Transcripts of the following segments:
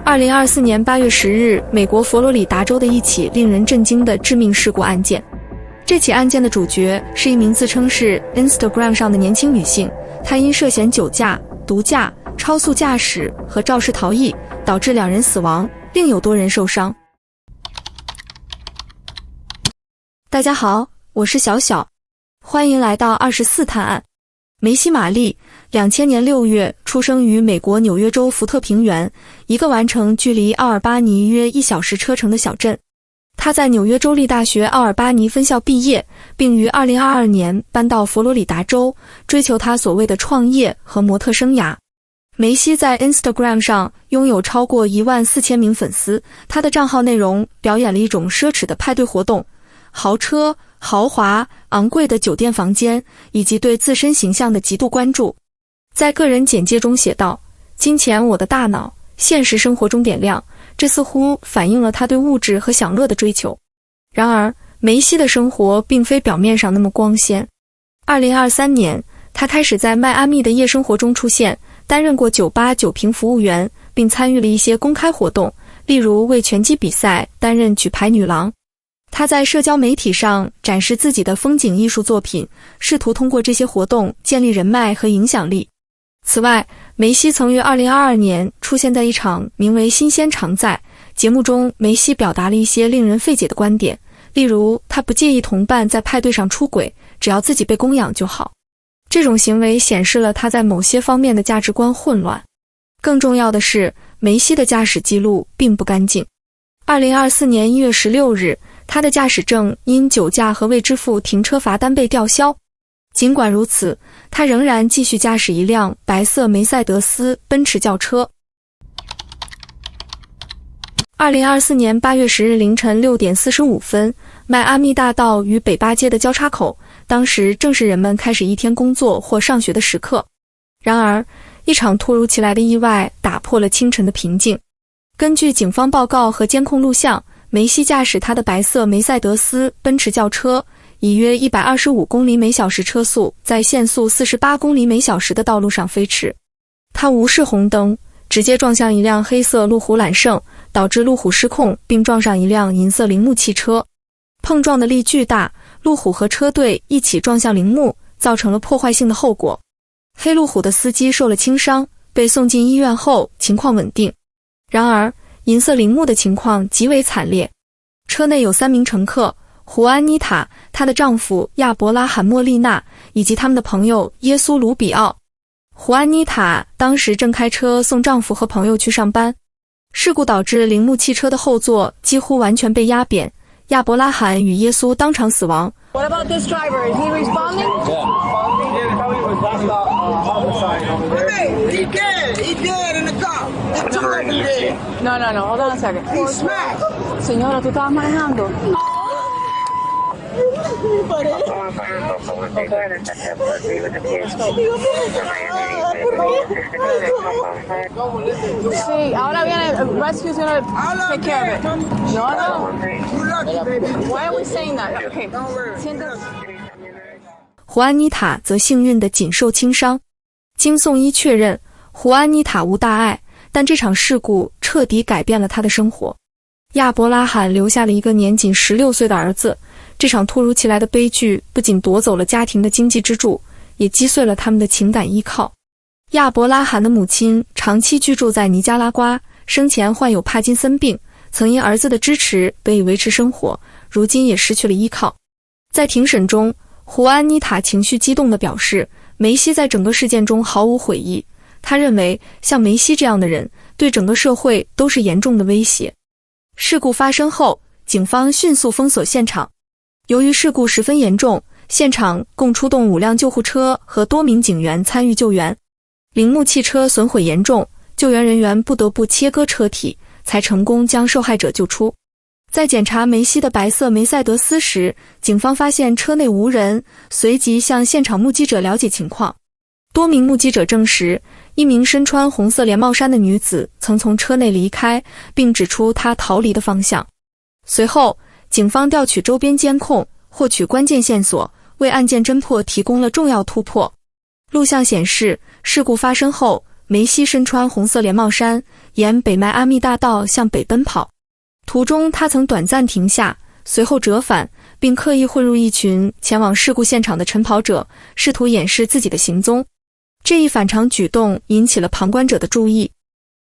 2024年8月10日，美国佛罗里达州的一起令人震惊的致命事故案件。这起案件的主角是一名自称是 Instagram 上的年轻女性，她因涉嫌酒驾、毒驾、超速驾驶和肇事逃逸，导致2人死亡，另有多人受伤。大家好，我是小小，欢迎来到24探案。梅西·玛丽2000年6月出生于美国纽约州福特平原，一个完成距离奥尔巴尼约1小时车程的小镇。他在纽约州立大学奥尔巴尼分校毕业，并于2022年搬到佛罗里达州，追求他所谓的创业和模特生涯。梅西在 Instagram 上拥有超过14000名粉丝，他的账号内容表演了一种奢侈的派对活动，豪车、豪华、昂贵的酒店房间，以及对自身形象的极度关注。在个人简介中写道：金钱我的大脑，现实生活中点亮，这似乎反映了他对物质和享乐的追求。然而，梅西的生活并非表面上那么光鲜。2023年，他开始在迈阿密的夜生活中出现，担任过酒吧酒瓶服务员，并参与了一些公开活动，例如为拳击比赛担任举牌女郎。他在社交媒体上展示自己的风景艺术作品，试图通过这些活动建立人脉和影响力。此外，梅西曾于2022年出现在一场名为《新鲜常在》节目中，梅西表达了一些令人费解的观点，例如他不介意同伴在派对上出轨，只要自己被供养就好。这种行为显示了他在某些方面的价值观混乱。更重要的是，梅西的驾驶记录并不干净。2024年1月16日，他的驾驶证因酒驾和未支付停车罚单被吊销。尽管如此，他仍然继续驾驶一辆白色梅赛德斯奔驰轿车。2024年8月10日凌晨6点45分，迈阿密大道与北巴街的交叉口，当时正是人们开始一天工作或上学的时刻。然而，一场突如其来的意外打破了清晨的平静。根据警方报告和监控录像，梅西驾驶他的白色梅赛德斯奔驰轿车，以约125公里每小时车速，在限速48公里每小时的道路上飞驰。他无视红灯，直接撞向一辆黑色路虎揽胜，导致路虎失控，并撞上一辆银色铃木汽车。碰撞的力巨大，路虎和车队一起撞向铃木，造成了破坏性的后果。黑路虎的司机受了轻伤，被送进医院后情况稳定。然而，银色铃木的情况极为惨烈。车内有3名乘客，胡安妮塔、她的丈夫亚伯拉罕·莫利纳以及他们的朋友耶稣·卢比奥。胡安妮塔当时正开车送丈夫和朋友去上班。事故导致铃木汽车的后座几乎完全被压扁，亚伯拉罕与耶稣当场死亡。What about this driver? Is he responding? He dead. He dead in the car. There's 2 of them dead. No. Hold on a second. He smashed. Señora, ¿tú estabas manejando? Sí, ahora viene rescue to take care of it. No. Why are we saying that? Okay. 胡安妮塔则幸运地仅受轻伤。经送医确认，胡安妮塔无大碍，但这场事故彻底改变了她的生活。亚伯拉罕留下了一个年仅16岁的儿子。这场突如其来的悲剧不仅夺走了家庭的经济支柱，也击碎了他们的情感依靠。亚伯拉罕的母亲长期居住在尼加拉瓜，生前患有帕金森病，曾因儿子的支持得以维持生活，如今也失去了依靠。在庭审中，胡安妮塔情绪激动地表示，梅西在整个事件中毫无悔意。他认为，像梅西这样的人对整个社会都是严重的威胁。事故发生后，警方迅速封锁现场。由于事故十分严重，现场共出动5辆救护车和多名警员参与救援。铃木汽车损毁严重，救援人员不得不切割车体，才成功将受害者救出。在检查梅西的白色梅赛德斯时，警方发现车内无人，随即向现场目击者了解情况。多名目击者证实，一名身穿红色连帽衫的女子曾从车内离开，并指出她逃离的方向。随后，警方调取周边监控，获取关键线索，为案件侦破提供了重要突破。录像显示，事故发生后，梅西身穿红色连帽衫，沿北迈阿密大道向北奔跑。途中他曾短暂停下，随后折返，并刻意混入一群前往事故现场的晨跑者，试图掩饰自己的行踪。这一反常举动引起了旁观者的注意。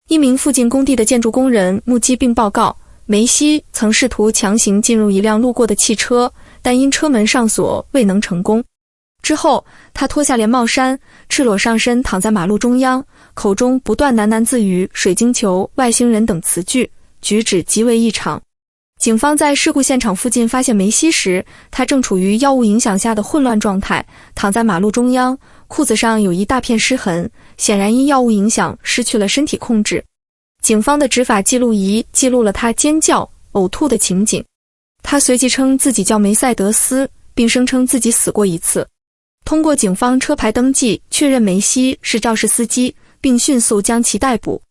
一名附近工地的建筑工人目击并报告，梅西曾试图强行进入一辆路过的汽车，但因车门上锁未能成功。之后，他脱下连帽衫，赤裸上身躺在马路中央，口中不断喃喃自语“水晶球”“外星人”等词句，举止极为异常。警方在事故现场附近发现梅西时，他正处于药物影响下的混乱状态，躺在马路中央，裤子上有一大片湿痕，显然因药物影响失去了身体控制。警方的执法记录仪记录了他尖叫、呕吐的情景。他随即称自己叫梅赛德斯，并声称自己死过一次。通过警方车牌登记确认梅西是肇事司机，并迅速将其逮捕。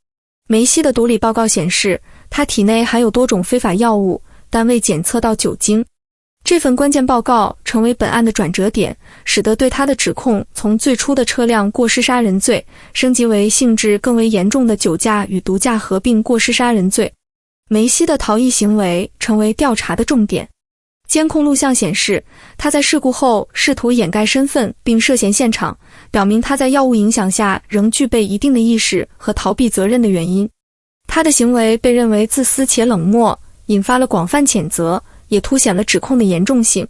梅西的毒理报告显示，他体内含有多种非法药物，但未检测到酒精。这份关键报告成为本案的转折点，使得对他的指控从最初的车辆过失杀人罪升级为性质更为严重的酒驾与毒驾合并过失杀人罪。梅西的逃逸行为成为调查的重点。监控录像显示，他在事故后试图掩盖身份并涉嫌现场，表明他在药物影响下仍具备一定的意识和逃避责任的原因。他的行为被认为自私且冷漠，引发了广泛谴责，也凸显了指控的严重性。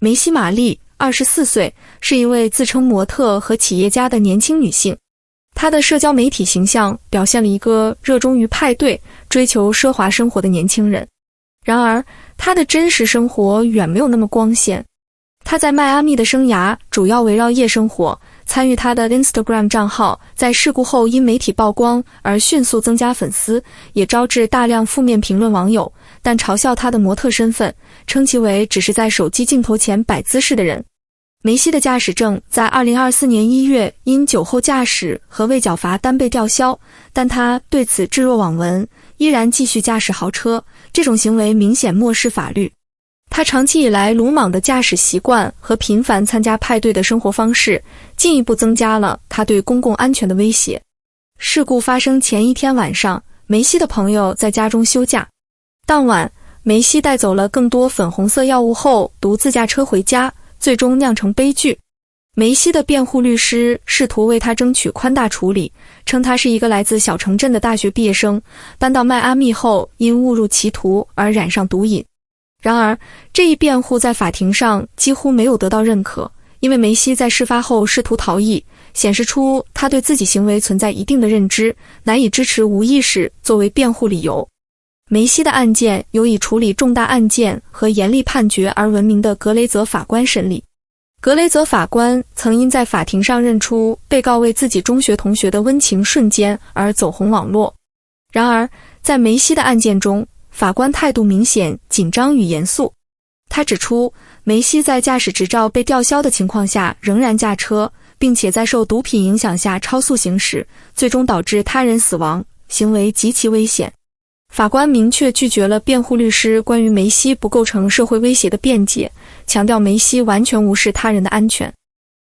梅西玛丽，24岁，是一位自称模特和企业家的年轻女性。她的社交媒体形象表现了一个热衷于派对、追求奢华生活的年轻人。然而，她的真实生活远没有那么光鲜。她在迈阿密的生涯主要围绕夜生活，参与她的 Instagram 账号在事故后因媒体曝光而迅速增加粉丝，也招致大量负面评论网友，但嘲笑她的模特身份，称其为只是在手机镜头前摆姿势的人。梅西的驾驶证在2024年1月因酒后驾驶和未缴罚单被吊销，但他对此置若罔闻，依然继续驾驶豪车，这种行为明显漠视法律。他长期以来鲁莽的驾驶习惯和频繁参加派对的生活方式，进一步增加了他对公共安全的威胁。事故发生前一天晚上，梅西的朋友在家中休假。当晚，梅西带走了更多粉红色药物后，独自驾车回家，最终酿成悲剧。梅西的辩护律师试图为他争取宽大处理，称他是一个来自小城镇的大学毕业生，搬到迈阿密后因误入歧途而染上毒瘾。然而，这一辩护在法庭上几乎没有得到认可，因为梅西在事发后试图逃逸，显示出他对自己行为存在一定的认知，难以支持无意识作为辩护理由。梅西的案件由以处理重大案件和严厉判决而闻名的格雷泽法官审理。格雷泽法官曾因在法庭上认出被告为自己中学同学的温情瞬间而走红网络。然而，在梅西的案件中，法官态度明显紧张与严肃。他指出，梅西在驾驶执照被吊销的情况下仍然驾车，并且在受毒品影响下超速行驶，最终导致他人死亡，行为极其危险。法官明确拒绝了辩护律师关于梅西不构成社会威胁的辩解，强调梅西完全无视他人的安全。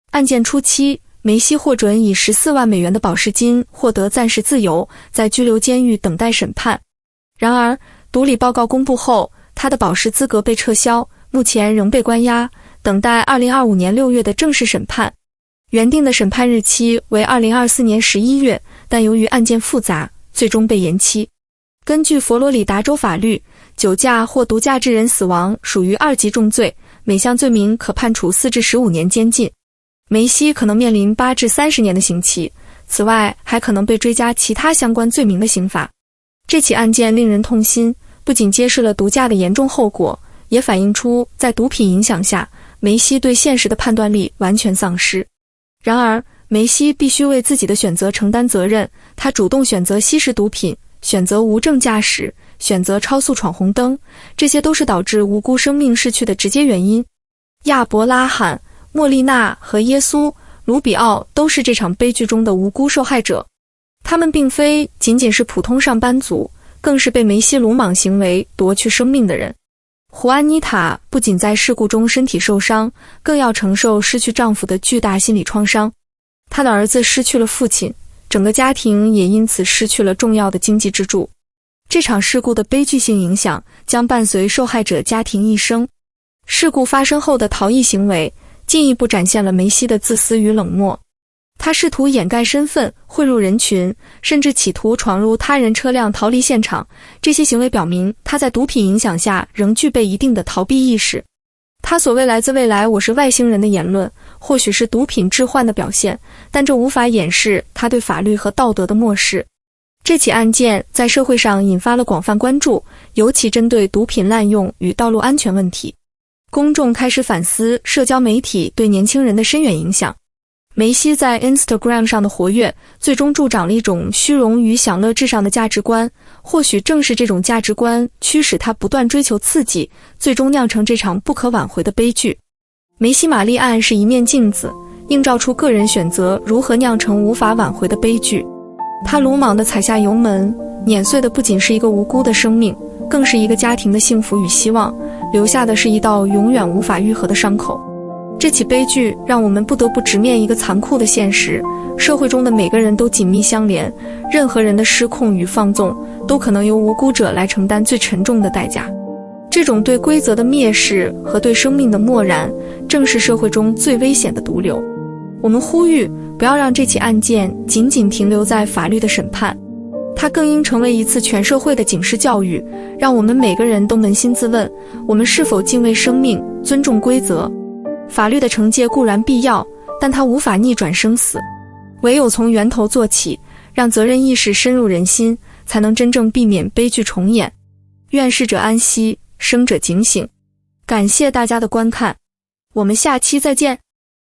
案件初期，梅西获准以14万美元的保释金获得暂时自由，在拘留监狱等待审判。然而，毒理报告公布后，他的保释资格被撤销，目前仍被关押，等待2025年6月的正式审判。原定的审判日期为2024年11月，但由于案件复杂，最终被延期。根据佛罗里达州法律，酒驾或毒驾致人死亡属于2级重罪，每项罪名可判处4至15年监禁。梅西可能面临8至30年的刑期，此外还可能被追加其他相关罪名的刑罚。这起案件令人痛心，不仅揭示了毒驾的严重后果，也反映出在毒品影响下，梅西对现实的判断力完全丧失。然而，梅西必须为自己的选择承担责任，他主动选择吸食毒品，选择无证驾驶，选择超速闯红灯，这些都是导致无辜生命逝去的直接原因。亚伯拉罕、莫莉娜和耶稣、卢比奥都是这场悲剧中的无辜受害者。他们并非仅仅是普通上班族，更是被梅西鲁莽行为夺去生命的人。胡安妮塔不仅在事故中身体受伤，更要承受失去丈夫的巨大心理创伤。她的儿子失去了父亲，整个家庭也因此失去了重要的经济支柱。这场事故的悲剧性影响将伴随受害者家庭一生。事故发生后的逃逸行为进一步展现了梅西的自私与冷漠。他试图掩盖身份，汇入人群，甚至企图闯入他人车辆逃离现场。这些行为表明他在毒品影响下仍具备一定的逃避意识。他所谓来自未来我是外星人的言论或许是毒品致幻的表现，但这无法掩饰他对法律和道德的漠视。这起案件在社会上引发了广泛关注，尤其针对毒品滥用与道路安全问题。公众开始反思社交媒体对年轻人的深远影响。梅西在 Instagram 上的活跃，最终助长了一种虚荣与享乐至上的价值观。或许正是这种价值观驱使他不断追求刺激，最终酿成这场不可挽回的悲剧。梅西玛丽案是一面镜子，映照出个人选择如何酿成无法挽回的悲剧。他鲁莽地踩下油门，碾碎的不仅是一个无辜的生命，更是一个家庭的幸福与希望，留下的是一道永远无法愈合的伤口。这起悲剧让我们不得不直面一个残酷的现实：社会中的每个人都紧密相连，任何人的失控与放纵都可能由无辜者来承担最沉重的代价。这种对规则的蔑视和对生命的漠然，正是社会中最危险的毒瘤。我们呼吁不要让这起案件仅仅停留在法律的审判，它更应成为一次全社会的警示教育，让我们每个人都扪心自问：我们是否敬畏生命，尊重规则？法律的惩戒固然必要，但它无法逆转生死。唯有从源头做起，让责任意识深入人心，才能真正避免悲剧重演。愿逝者安息，生者警醒。感谢大家的观看，我们下期再见。